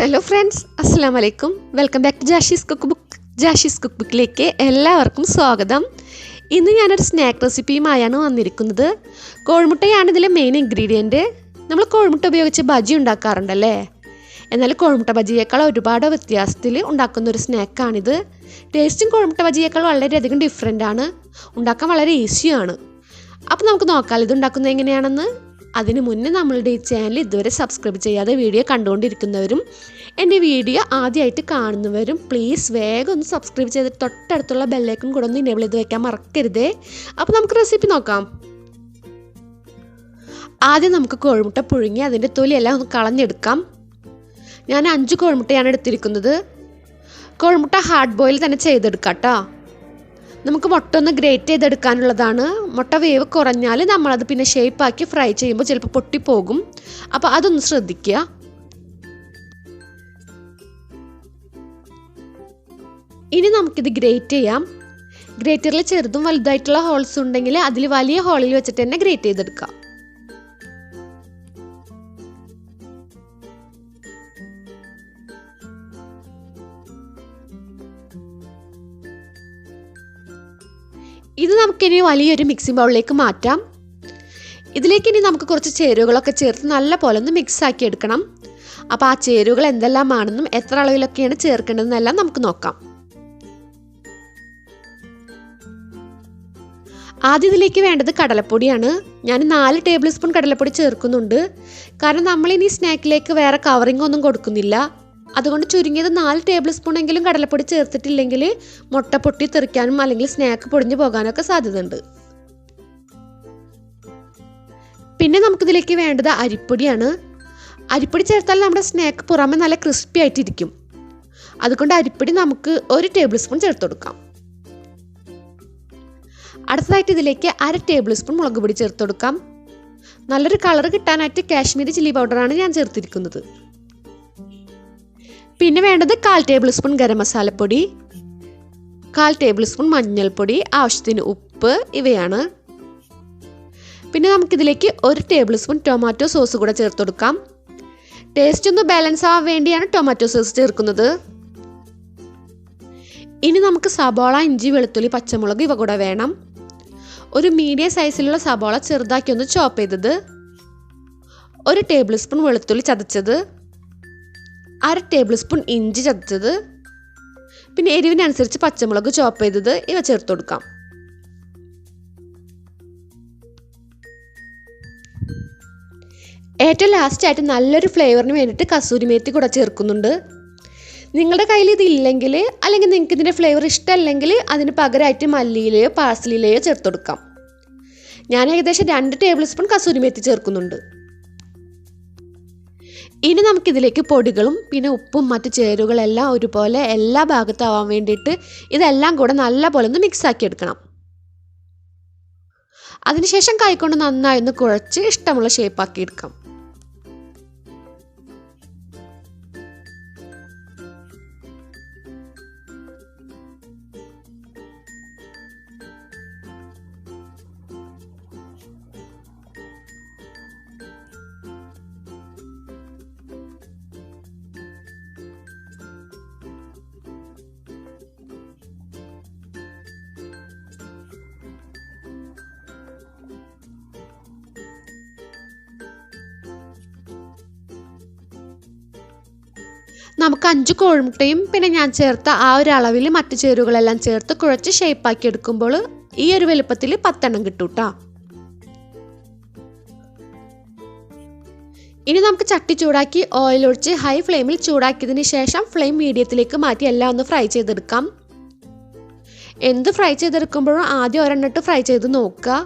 Hello friends, അസ്സലാമു അലൈക്കും. Welcome back to Jashi's cook book. Jashi's cook ബുക്കിലേക്ക് എല്ലാവർക്കും സ്വാഗതം. ഇന്ന് ഞാനൊരു സ്നാക്ക് റെസിപ്പിയുമായാണ് വന്നിരിക്കുന്നത്. കോഴിമുട്ടയാണ് ഇതിലെ മെയിൻ ഇൻഗ്രീഡിയൻറ്റ്. നമ്മൾ കോഴിമുട്ട ഉപയോഗിച്ച് ബജി ഉണ്ടാക്കാറുണ്ടല്ലേ, എന്നാൽ കോഴിമുട്ട ബജിയേക്കാൾ ഒരുപാട് വ്യത്യാസത്തിൽ ഉണ്ടാക്കുന്ന ഒരു സ്നാക്കാണിത്. ടേസ്റ്റും കോഴിമുട്ട ബജിയേക്കാൾ വളരെയധികം ഡിഫറെൻ്റ് ആണ്, ഉണ്ടാക്കാൻ വളരെ ഈസിയാണ്. അപ്പോൾ നമുക്ക് നോക്കാം ഇത് ഉണ്ടാക്കുന്നത് എങ്ങനെയാണെന്ന്. അതിന് മുന്നേ നമ്മളുടെ ഈ ചാനൽ ഇതുവരെ സബ്സ്ക്രൈബ് ചെയ്യാതെ വീഡിയോ കണ്ടുകൊണ്ടിരിക്കുന്നവരും എൻ്റെ വീഡിയോ ആദ്യമായിട്ട് കാണുന്നവരും പ്ലീസ് വേഗം ഒന്ന് സബ്സ്ക്രൈബ് ചെയ്ത് തൊട്ടടുത്തുള്ള ബെല്ലൈക്കൺ കൂടെ ഒന്ന് ഇനേബിൾ ചെയ്ത് വയ്ക്കാൻ മറക്കരുതേ. അപ്പോൾ നമുക്ക് റെസിപ്പി നോക്കാം. ആദ്യം നമുക്ക് കോഴിമുട്ട പുഴുങ്ങി അതിൻ്റെ തൊലിയെല്ലാം ഒന്ന് കളഞ്ഞെടുക്കാം. ഞാൻ 5 കോഴിമുട്ടയാണ് എടുത്തിരിക്കുന്നത്. കോഴിമുട്ട ഹാർഡ് ബോയിൽ തന്നെ ചെയ്തെടുക്കാം കേട്ടോ. നമുക്ക് മുട്ട ഒന്ന് ഗ്രേറ്റ് ചെയ്തെടുക്കാനുള്ളതാണ്. മുട്ട വേവ് കുറഞ്ഞാൽ നമ്മളത് പിന്നെ ഷേപ്പാക്കി ഫ്രൈ ചെയ്യുമ്പോൾ ചിലപ്പോൾ പൊട്ടിപ്പോകും. അപ്പോൾ അതൊന്ന് ശ്രദ്ധിക്കുക. ഇനി നമുക്കിത് ഗ്രേറ്റ് ചെയ്യാം. ഗ്രേറ്ററിൽ ചെറുതും വലുതായിട്ടുള്ള ഹോൾസ് ഉണ്ടെങ്കിൽ അതിൽ വലിയ ഹോളിൽ വെച്ചിട്ട് തന്നെ ഗ്രേറ്റ് ചെയ്തെടുക്കാം. ഇത് നമുക്കിനി വലിയൊരു മിക്സിംഗ് ബൗളിലേക്ക് മാറ്റാം. ഇതിലേക്ക് ഇനി നമുക്ക് കുറച്ച് ചേരുവകളൊക്കെ ചേർത്ത് നല്ല പോലെ ഒന്ന് മിക്സ് ആക്കി എടുക്കണം. അപ്പോൾ ആ ചേരുവകൾ എന്തെല്ലാമാണെന്നും എത്ര അളവിലൊക്കെയാണ് ചേർക്കേണ്ടതെന്നെല്ലാം നമുക്ക് നോക്കാം. ആദ്യം ഇതിലേക്ക് വേണ്ടത് കടലപ്പൊടിയാണ്. ഞാൻ 4 ടേബിൾ സ്പൂൺ കടലപ്പൊടി ചേർക്കുന്നുണ്ട്. കാരണം നമ്മളിനി സ്നാക്കിലേക്ക് വേറെ കവറിംഗ് ഒന്നും കൊടുക്കുന്നില്ല. അതുകൊണ്ട് ചുരുങ്ങിയത് 4 ടേബിൾ സ്പൂൺ എങ്കിലും കടലപ്പൊടി ചേർത്തിട്ടില്ലെങ്കിൽ മുട്ട പൊട്ടി തെറിക്കാനും അല്ലെങ്കിൽ സ്നാക്ക് പൊടിഞ്ഞു പോകാനൊക്കെ സാധ്യതയുണ്ട്. പിന്നെ നമുക്കിതിലേക്ക് വേണ്ടത് അരിപ്പൊടിയാണ്. അരിപ്പൊടി ചേർത്താൽ നമ്മുടെ സ്നാക്ക് പുറമെ നല്ല ക്രിസ്പി ആയിട്ടിരിക്കും. അതുകൊണ്ട് അരിപ്പൊടി നമുക്ക് 1 ടേബിൾ സ്പൂൺ ചേർത്ത് കൊടുക്കാം. അടുത്തതായിട്ട് ഇതിലേക്ക് 1/2 ടേബിൾ സ്പൂൺ മുളക് പൊടി ചേർത്ത് കൊടുക്കാം. നല്ലൊരു കളർ കിട്ടാനായിട്ട് കാശ്മീരി ചില്ലി പൗഡറാണ് ഞാൻ ചേർത്തിരിക്കുന്നത്. പിന്നെ വേണ്ടത് 1/4 ടേബിൾ സ്പൂൺ ഗരം മസാലപ്പൊടി, 1/4 ടേബിൾ സ്പൂൺ മഞ്ഞൾപ്പൊടി, ആവശ്യത്തിന് ഉപ്പ്, ഇവയാണ്. പിന്നെ നമുക്കിതിലേക്ക് 1 ടേബിൾ സ്പൂൺ ടൊമാറ്റോ സോസ് കൂടെ ചേർത്ത് കൊടുക്കാം. ടേസ്റ്റ് ഒന്ന് ബാലൻസ് ആവാൻ വേണ്ടിയാണ് ടൊമാറ്റോ സോസ് ചേർക്കുന്നത്. ഇനി നമുക്ക് സബോള, ഇഞ്ചി, വെളുത്തുള്ളി, പച്ചമുളക് ഇവ കൂടെ വേണം. ഒരു മീഡിയം സൈസിലുള്ള സബോള ചെറുതാക്കി ഒന്ന് ചോപ്പ് ചെയ്തത്, 1 ടേബിൾ സ്പൂൺ വെളുത്തുള്ളി ചതച്ചത്, 1/2 ടേബിൾ സ്പൂൺ ഇഞ്ചി ചതച്ചത്, പിന്നെ എരിവിനനുസരിച്ച് പച്ചമുളക് ചോപ്പ് ചെയ്തത് ഇവ ചേർത്ത് കൊടുക്കാം. ഏറ്റവും ലാസ്റ്റായിട്ട് നല്ലൊരു ഫ്ലേവറിന് വേണ്ടിയിട്ട് കസൂരി മേത്തി കൂടെ ചേർക്കുന്നുണ്ട്. നിങ്ങളുടെ കയ്യിൽ ഇത് ഇല്ലെങ്കിൽ അല്ലെങ്കിൽ നിങ്ങൾക്ക് ഇതിൻ്റെ ഫ്ലേവർ ഇഷ്ടമല്ലെങ്കിൽ അതിന് പകരമായിട്ട് മല്ലിയിലയോ പാഴ്സലിയിലയോ ചേർത്ത് കൊടുക്കാം. ഞാൻ ഏകദേശം 2 ടേബിൾ സ്പൂൺ കസൂരി മേത്തി ചേർക്കുന്നുണ്ട്. ഇനി നമുക്കിതിലേക്ക് പൊടികളും പിന്നെ ഉപ്പും മറ്റ് ചേരുവകളെല്ലാം ഒരുപോലെ എല്ലാ ഭാഗത്തും ആവാൻ വേണ്ടിയിട്ട് ഇതെല്ലാം കൂടെ നല്ല പോലെ ഒന്ന് മിക്സ് ആക്കി എടുക്കണം. അതിനുശേഷം കൈകൊണ്ട് നന്നായി ഒന്ന് കുഴച്ച് ഇഷ്ടമുള്ള ഷേപ്പാക്കി എടുക്കാം. നമുക്ക് 5 കോഴിമുട്ടയും പിന്നെ ഞാൻ ചേർത്ത ആ ഒരു അളവിൽ മറ്റു ചേരുവകളെല്ലാം ചേർത്ത് കുഴച്ച് ഷേപ്പാക്കി എടുക്കുമ്പോൾ ഈ ഒരു വലുപ്പത്തിൽ 10 എണ്ണം കിട്ടും കേട്ടോ. ഇനി നമുക്ക് ചട്ടി ചൂടാക്കി ഓയിൽ ഒഴിച്ച് ഹൈ ഫ്ലെയിമിൽ ചൂടാക്കിയതിന് ശേഷം ഫ്ലെയിം മീഡിയത്തിലേക്ക് മാറ്റി എല്ലാം ഒന്ന് ഫ്രൈ ചെയ്തെടുക്കാം. എന്ത് ഫ്രൈ ചെയ്തെടുക്കുമ്പോഴും ആദ്യം ഒരെണ്ണിട്ട് ഫ്രൈ ചെയ്ത് നോക്കുക.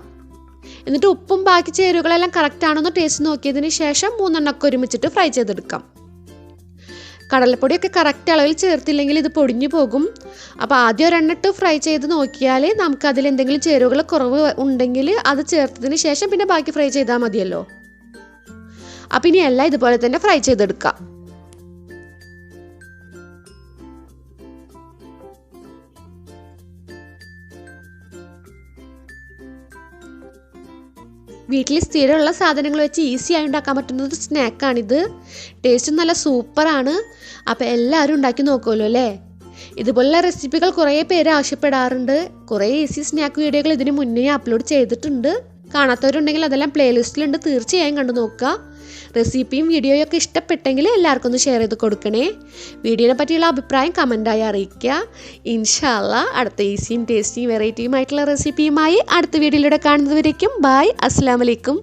എന്നിട്ട് ഉപ്പും ബാക്കി ചേരുവകളെല്ലാം കറക്റ്റ് ആണെന്ന് ടേസ്റ്റ് നോക്കിയതിന് ശേഷം 3 എണ്ണമൊക്കെ ഒരുമിച്ചിട്ട് ഫ്രൈ ചെയ്തെടുക്കാം. കടലപ്പൊടിയൊക്കെ കറക്റ്റ് അളവിൽ ചേർത്തില്ലെങ്കിൽ ഇത് പൊടിഞ്ഞു പോകും. അപ്പോൾ ആദ്യം ഒരെണ്ണിട്ട് ഫ്രൈ ചെയ്ത് നോക്കിയാൽ നമുക്ക് അതിൽ എന്തെങ്കിലും ചേരുവകൾ കുറവ് ഉണ്ടെങ്കിൽ അത് ചേർത്തതിന് ശേഷം പിന്നെ ബാക്കി ഫ്രൈ ചെയ്താൽ മതിയല്ലോ. അപ്പം ഇനി എല്ലാം ഇതുപോലെ തന്നെ ഫ്രൈ ചെയ്തെടുക്കാം. വീട്ടിൽ സ്ഥിരമുള്ള സാധനങ്ങൾ വെച്ച് ഈസിയായി ഉണ്ടാക്കാൻ പറ്റുന്ന ഒരു സ്നാക്കാണിത്. ടേസ്റ്റ് നല്ല സൂപ്പറാണ്. അപ്പോൾ എല്ലാവരും ഉണ്ടാക്കി നോക്കുമല്ലോ അല്ലേ. ഇതുപോലുള്ള റെസിപ്പികൾ കുറേ പേര് ആവശ്യപ്പെടാറുണ്ട്. കുറേ ഈസി സ്നാക്ക് വീഡിയോകൾ ഇതിന് മുന്നേ അപ്ലോഡ് ചെയ്തിട്ടുണ്ട്. കാണാത്തവരുണ്ടെങ്കിൽ അതെല്ലാം പ്ലേലിസ്റ്റിലുണ്ട്, തീർച്ചയായും കണ്ടു നോക്കുക. റെസിപ്പിയും വീഡിയോയും ഒക്കെ ഇഷ്ടപ്പെട്ടെങ്കിൽ എല്ലാവർക്കും ഒന്ന് ഷെയർ ചെയ്ത് കൊടുക്കണേ. വീഡിയോനെ പറ്റിയുള്ള അഭിപ്രായം കമൻറ്റായി അറിയിക്കുക. ഇൻഷാ അല്ലാഹ് അടുത്ത ഈസിയും ടേസ്റ്റിയും വെറൈറ്റിയുമായിട്ടുള്ള റെസിപ്പിയുമായി അടുത്ത വീഡിയോയിലൂടെ കാണുന്നതുവരേക്കും ബായ്, അസ്സലാമു അലൈക്കും.